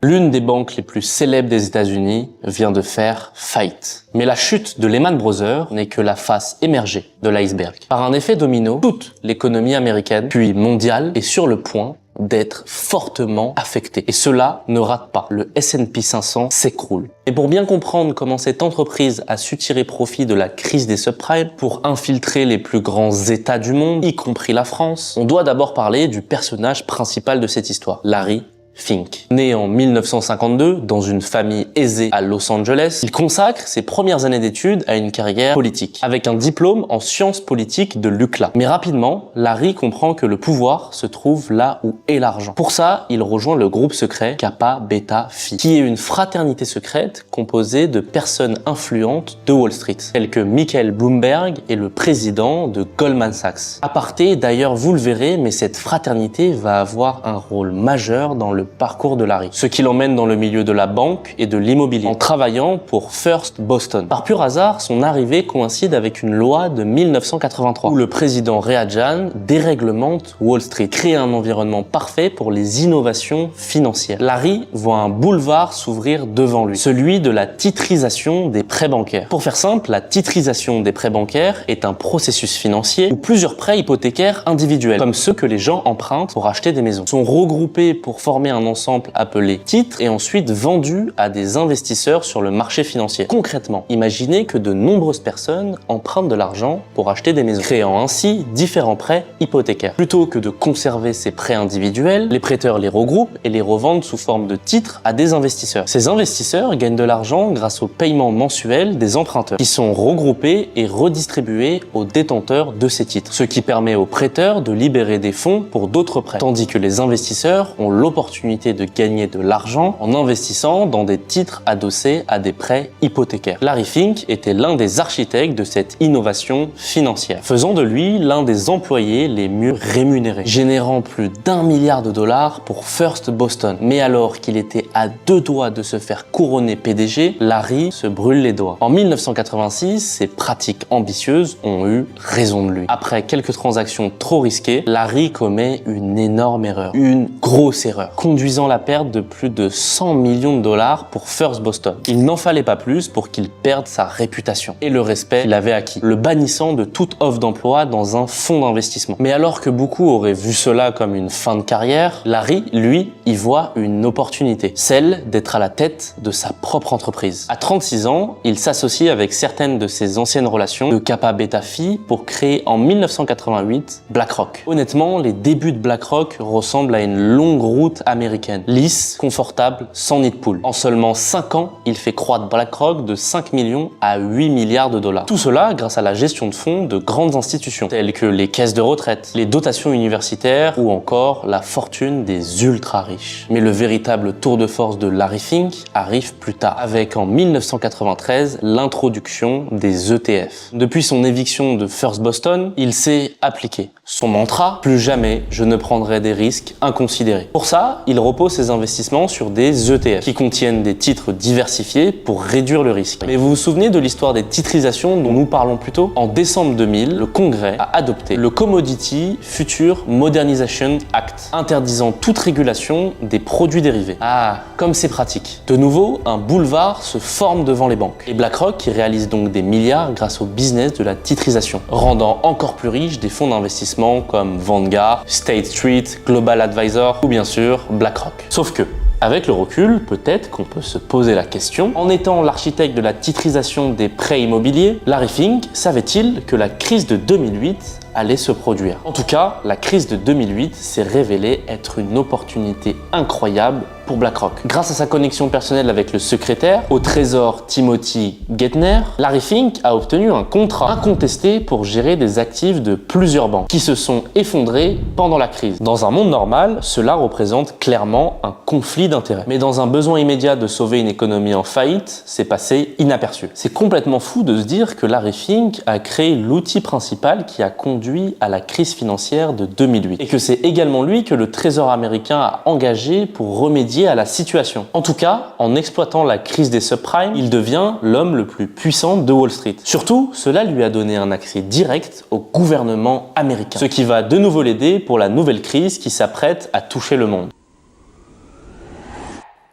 L'une des banques les plus célèbres des États-Unis vient de faire faillite. Mais la chute de Lehman Brothers n'est que la face émergée de l'iceberg. Par un effet domino, toute l'économie américaine, puis mondiale, est sur le point d'être fortement affectée. Et cela ne rate pas. Le S&P 500 s'écroule. Et pour bien comprendre comment cette entreprise a su tirer profit de la crise des subprimes pour infiltrer les plus grands États du monde, y compris la France, on doit d'abord parler du personnage principal de cette histoire, Larry Fink. Né en 1952 dans une famille aisée à Los Angeles, il consacre ses premières années d'études à une carrière politique, avec un diplôme en sciences politiques de l'UCLA. Mais rapidement, Larry comprend que le pouvoir se trouve là où est l'argent. Pour ça, il rejoint le groupe secret Kappa Beta Phi, qui est une fraternité secrète composée de personnes influentes de Wall Street, tels que Michael Bloomberg et le président de Goldman Sachs. Aparté, d'ailleurs, vous le verrez, mais cette fraternité va avoir un rôle majeur dans le parcours de Larry, ce qui l'emmène dans le milieu de la banque et de l'immobilier, en travaillant pour First Boston. Par pur hasard, son arrivée coïncide avec une loi de 1983, où le président Ray Jan déréglemente Wall Street, crée un environnement parfait pour les innovations financières. Larry voit un boulevard s'ouvrir devant lui, celui de la titrisation des prêts bancaires. Pour faire simple, la titrisation des prêts bancaires est un processus financier où plusieurs prêts hypothécaires individuels, comme ceux que les gens empruntent pour acheter des maisons, sont regroupés pour former un ensemble appelé titres et ensuite vendu à des investisseurs sur le marché financier. Concrètement, imaginez que de nombreuses personnes empruntent de l'argent pour acheter des maisons, créant ainsi différents prêts hypothécaires. Plutôt que de conserver ces prêts individuels, les prêteurs les regroupent et les revendent sous forme de titres à des investisseurs. Ces investisseurs gagnent de l'argent grâce au paiement mensuel des emprunteurs, qui sont regroupés et redistribués aux détenteurs de ces titres, ce qui permet aux prêteurs de libérer des fonds pour d'autres prêts, tandis que les investisseurs ont l'opportunité de gagner de l'argent en investissant dans des titres adossés à des prêts hypothécaires. Larry Fink était l'un des architectes de cette innovation financière, faisant de lui l'un des employés les mieux rémunérés, générant plus d'1 milliard de dollars pour First Boston. Mais alors qu'il était à 2 doigts de se faire couronner PDG, Larry se brûle les doigts. En 1986, ses pratiques ambitieuses ont eu raison de lui. Après quelques transactions trop risquées, Larry commet une énorme erreur, une grosse erreur, conduisant la perte de plus de 100 millions de dollars pour First Boston. Il n'en fallait pas plus pour qu'il perde sa réputation et le respect qu'il avait acquis, le bannissant de toute offre d'emploi dans un fonds d'investissement. Mais alors que beaucoup auraient vu cela comme une fin de carrière, Larry, lui, y voit une opportunité, celle d'être à la tête de sa propre entreprise. À 36 ans, il s'associe avec certaines de ses anciennes relations de Kappa Beta Phi pour créer en 1988 BlackRock. Honnêtement, les débuts de BlackRock ressemblent à une longue route américaine, lisse, confortable, sans nid de poule. En seulement 5 ans, il fait croître BlackRock de 5 millions à 8 milliards de dollars. Tout cela grâce à la gestion de fonds de grandes institutions, telles que les caisses de retraite, les dotations universitaires ou encore la fortune des ultra riches. Mais le véritable tour de force de Larry Fink arrive plus tard, avec en 1993 l'introduction des ETF. Depuis son éviction de First Boston, il s'est appliqué son mantra: plus jamais je ne prendrai des risques inconsidérés. Pour ça, il repose ses investissements sur des ETF qui contiennent des titres diversifiés pour réduire le risque. Mais vous vous souvenez de l'histoire des titrisations dont nous parlons plus tôt? En décembre 2000, le Congrès a adopté le Commodity Future Modernization Act, interdisant toute régulation des produits dérivés. Ah, comme c'est pratique. De nouveau, un boulevard se forme devant les banques. Et BlackRock qui réalise donc des milliards grâce au business de la titrisation, rendant encore plus riches des fonds d'investissement comme Vanguard, State Street, Global Advisor ou bien sûr BlackRock. Sauf que, avec le recul, peut-être qu'on peut se poser la question, en étant l'architecte de la titrisation des prêts immobiliers, Larry Fink savait-il que la crise de 2008 allait se produire? En tout cas, la crise de 2008 s'est révélée être une opportunité incroyable pour BlackRock. Grâce à sa connexion personnelle avec le secrétaire au Trésor Timothy Geithner, Larry Fink a obtenu un contrat incontesté pour gérer des actifs de plusieurs banques qui se sont effondrés pendant la crise. Dans un monde normal, cela représente clairement un conflit d'intérêts. Mais dans un besoin immédiat de sauver une économie en faillite, c'est passé inaperçu. C'est complètement fou de se dire que Larry Fink a créé l'outil principal qui a conduit à la crise financière de 2008 et que c'est également lui que le Trésor américain a engagé pour remédier à la situation. En tout cas, en exploitant la crise des subprimes, il devient l'homme le plus puissant de Wall Street. Surtout, cela lui a donné un accès direct au gouvernement américain, ce qui va de nouveau l'aider pour la nouvelle crise qui s'apprête à toucher le monde.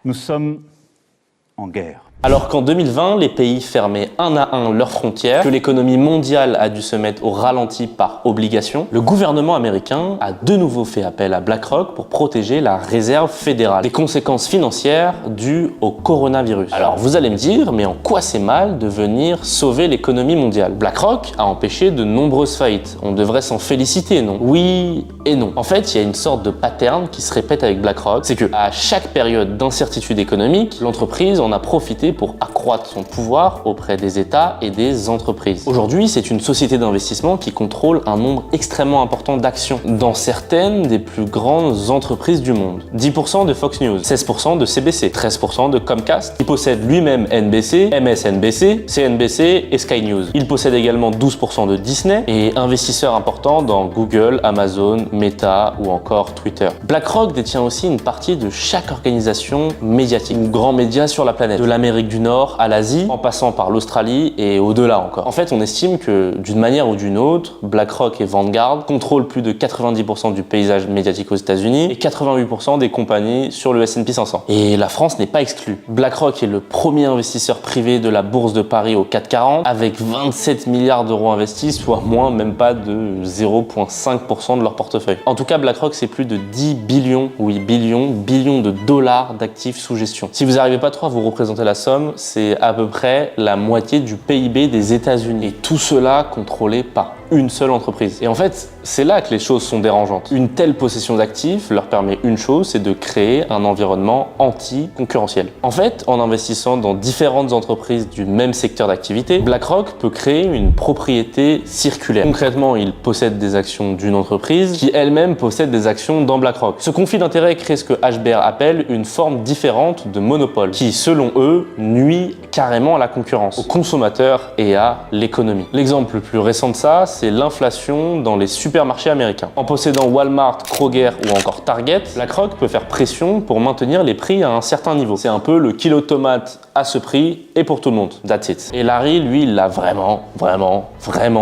Nous sommes en guerre. Alors qu'en 2020, les pays fermaient un à un leurs frontières, que l'économie mondiale a dû se mettre au ralenti par obligation, le gouvernement américain a de nouveau fait appel à BlackRock pour protéger la réserve fédérale des conséquences financières dues au coronavirus. Alors vous allez me dire, mais en quoi c'est mal de venir sauver l'économie mondiale? BlackRock a empêché de nombreuses faillites. On devrait s'en féliciter, non? Oui et non. En fait, il y a une sorte de pattern qui se répète avec BlackRock, c'est que à chaque période d'incertitude économique, l'entreprise en a profité pour accroître son pouvoir auprès des États et des entreprises. Aujourd'hui, c'est une société d'investissement qui contrôle un nombre extrêmement important d'actions dans certaines des plus grandes entreprises du monde. 10% de Fox News, 16% de CBC, 13% de Comcast. Il possède lui-même NBC, MSNBC, CNBC et Sky News. Il possède également 12% de Disney et est investisseur important dans Google, Amazon, Meta ou encore Twitter. BlackRock détient aussi une partie de chaque organisation médiatique ou grand média sur la planète, de l'Amérique du Nord à l'Asie, en passant par l'Australie et au-delà encore. En fait, on estime que d'une manière ou d'une autre, BlackRock et Vanguard contrôlent plus de 90% du paysage médiatique aux États-Unis et 88% des compagnies sur le S&P 500. Et la France n'est pas exclue. BlackRock est le premier investisseur privé de la bourse de Paris au CAC 40 avec 27 milliards d'euros investis, soit moins même pas de 0,5% de leur portefeuille. En tout cas, BlackRock, c'est plus de 10 billions, oui billions de dollars d'actifs sous gestion. Si vous n'arrivez pas trop à vous représenter la somme, c'est à peu près la moitié du PIB des États-Unis. Et tout cela contrôlé par une seule entreprise. Et en fait, c'est là que les choses sont dérangeantes. Une telle possession d'actifs leur permet une chose, c'est de créer un environnement anti-concurrentiel. En fait, en investissant dans différentes entreprises du même secteur d'activité, BlackRock peut créer une propriété circulaire. Concrètement, il possède des actions d'une entreprise qui elle-même possède des actions dans BlackRock. Ce conflit d'intérêts crée ce que HBR appelle une forme différente de monopole, qui, selon eux, nuit carrément à la concurrence, aux consommateurs et à l'économie. L'exemple le plus récent de ça, c'est l'inflation dans les supermarchés américains. En possédant Walmart, Kroger ou encore Target, BlackRock peut faire pression pour maintenir les prix à un certain niveau. C'est un peu le kilo de tomates à ce prix et pour tout le monde. That's it. Et Larry, lui, il l'a vraiment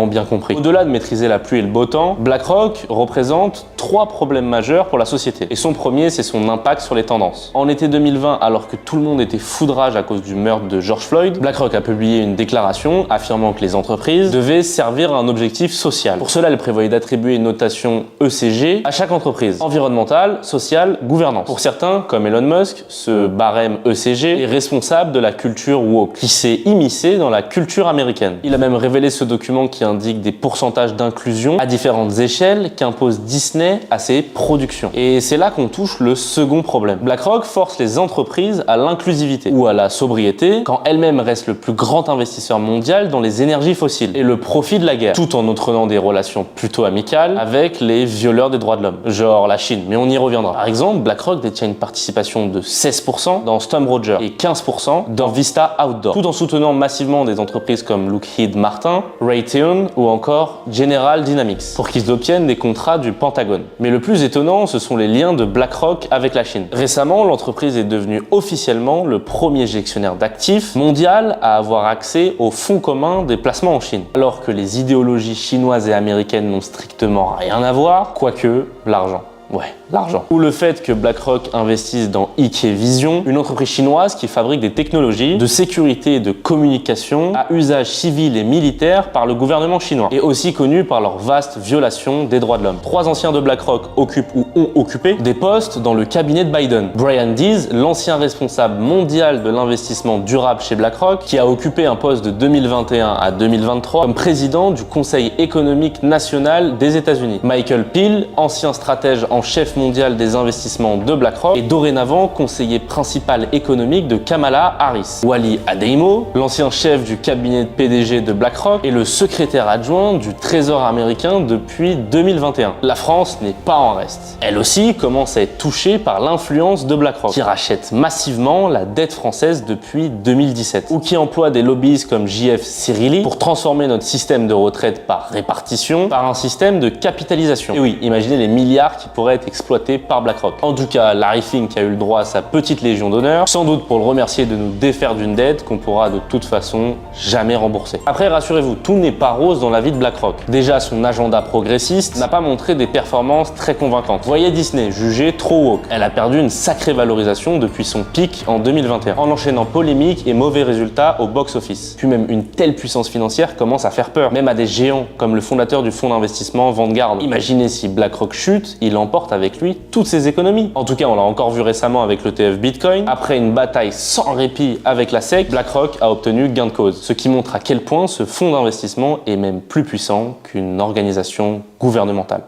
bien compris. Au-delà de maîtriser la pluie et le beau temps, BlackRock représente 3 problèmes majeurs pour la société. Et son premier, c'est son impact sur les tendances. En été 2020, alors que tout le monde était foudrage à cause du meurtre de George Floyd, BlackRock a publié une déclaration affirmant que les entreprises devaient servir à un objectif social. Pour cela, elle prévoyait d'attribuer une notation ECG à chaque entreprise. Environnementale, sociale, gouvernance. Pour certains, comme Elon Musk, ce barème ECG est responsable de la culture woke, qui s'est immiscée dans la culture américaine. Il a même révélé ce document qui indique des pourcentages d'inclusion à différentes échelles qu'impose Disney à ses productions. Et c'est là qu'on touche le second problème. BlackRock force les entreprises à l'inclusivité ou à la sobriété quand elle-même reste le plus grand investisseur mondial dans les énergies fossiles et le profit de la guerre, tout en entretenant des relations plutôt amicales avec les violeurs des droits de l'homme, genre la Chine, mais on y reviendra. Par exemple, BlackRock détient une participation de 16% dans Storm Roger et 15% dans Vista Outdoor, tout en soutenant massivement des entreprises comme Lockheed Martin, Raytheon ou encore General Dynamics, pour qu'ils obtiennent des contrats du Pentagone. Mais le plus étonnant, ce sont les liens de BlackRock avec la Chine. Récemment, l'entreprise est devenue officiellement le premier gestionnaire d'actifs mondial à avoir accès au fonds commun des placements en Chine. Alors que les idéologies chinoises et américaines n'ont strictement rien à voir, quoique l'argent. Ouais, l'argent. Ou le fait que BlackRock investisse dans Hikvision, une entreprise chinoise qui fabrique des technologies de sécurité et de communication à usage civil et militaire par le gouvernement chinois, et aussi connue par leur vaste violation des droits de l'homme. 3 anciens de BlackRock occupent ou ont occupé des postes dans le cabinet de Biden. Brian Deese, l'ancien responsable mondial de l'investissement durable chez BlackRock, qui a occupé un poste de 2021 à 2023 comme président du Conseil économique national des États-Unis. Michael Peel, ancien stratège en chef mondial des investissements de BlackRock et dorénavant conseiller principal économique de Kamala Harris. Wally Adeyemo, l'ancien chef du cabinet de PDG de BlackRock et le secrétaire adjoint du Trésor américain depuis 2021. La France n'est pas en reste. Elle aussi commence à être touchée par l'influence de BlackRock, qui rachète massivement la dette française depuis 2017, ou qui emploie des lobbyistes comme JF Cirilli pour transformer notre système de retraite par répartition par un système de capitalisation. Et oui, imaginez les milliards qui pourraient être exploités exploité par BlackRock. En tout cas, Larry Fink a eu le droit à sa petite légion d'honneur, sans doute pour le remercier de nous défaire d'une dette qu'on pourra de toute façon jamais rembourser. Après, rassurez-vous, tout n'est pas rose dans la vie de BlackRock. Déjà, son agenda progressiste n'a pas montré des performances très convaincantes. Voyez Disney, jugée trop woke. Elle a perdu une sacrée valorisation depuis son pic en 2021, en enchaînant polémiques et mauvais résultats au box-office. Puis même une telle puissance financière commence à faire peur, même à des géants comme le fondateur du fonds d'investissement Vanguard. Imaginez si BlackRock chute, il emporte avec lui toutes ses économies. En tout cas, on l'a encore vu récemment avec l'ETF Bitcoin. Après une bataille sans répit avec la SEC, BlackRock a obtenu gain de cause, ce qui montre à quel point ce fonds d'investissement est même plus puissant qu'une organisation gouvernementale.